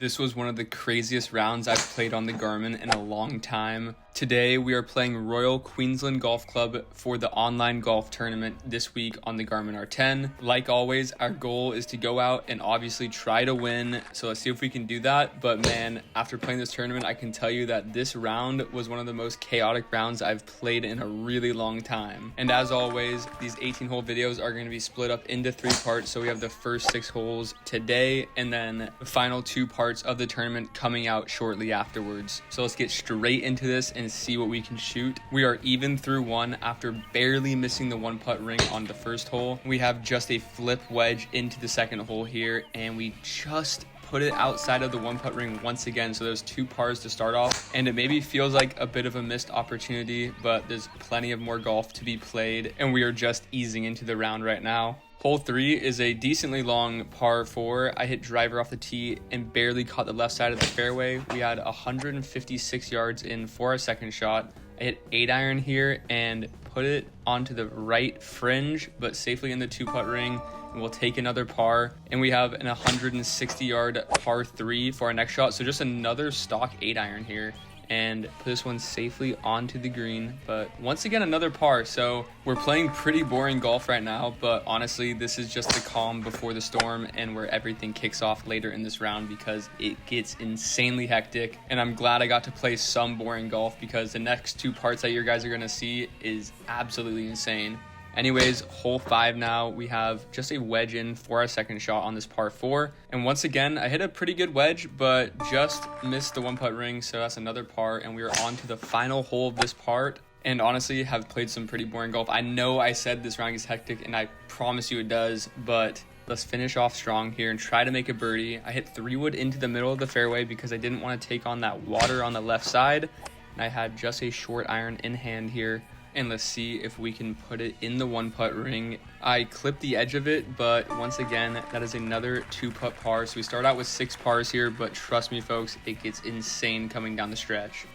This was one of the craziest rounds I've played on the Garmin in a long time. Today we are playing Royal Queensland Golf Club for the online golf tournament this week on the Garmin R10. Like always, our goal is to go out and obviously try to win. So let's see if we can do that. But man, after playing this tournament, I can tell you that this round was one of the most chaotic rounds I've played in a really long time. And as always, these 18-hole videos are going to be split up into 3 parts. So we have the first 6 holes today and then the final 2 parts of the tournament coming out shortly afterwards. So let's get straight into this and see what we can shoot. We are even through 1 after barely missing the 1-putt ring on the first hole. We have just a flip wedge into the second hole here, and we just put it outside of the 1-putt ring once again. So there's 2 pars to start off, and it maybe feels like a bit of a missed opportunity, but there's plenty of more golf to be played, and we are just easing into the round right now. Hole 3 is a decently long par 4. I hit driver off the tee and barely caught the left side of the fairway. We had 156 yards in for our second shot. I hit 8-iron here and put it onto the right fringe, but safely in the 2-putt ring. And we'll take another par, and we have an 160-yard par 3 for our next shot. So just another stock 8-iron here, and put this one safely onto the green. But once again, another par. So we're playing pretty boring golf right now, but honestly, this is just the calm before the storm and where everything kicks off later in this round because it gets insanely hectic. And I'm glad I got to play some boring golf because the next 2 parts that you guys are gonna see is absolutely insane. Anyways, hole 5 now, we have just a wedge in for our second shot on this par 4. And once again, I hit a pretty good wedge, but just missed the 1-putt ring, so that's another par, and we are on to the final hole of this part. And honestly, have played some pretty boring golf. I know I said this round is hectic, and I promise you it does, but let's finish off strong here and try to make a birdie. I hit 3-wood into the middle of the fairway because I didn't want to take on that water on the left side, and I had just a short iron in hand here. And let's see if we can put it in the 1-putt ring. I clipped the edge of it, but once again, that is another 2-putt par. So we start out with 6 pars here, but trust me, folks, it gets insane coming down the stretch.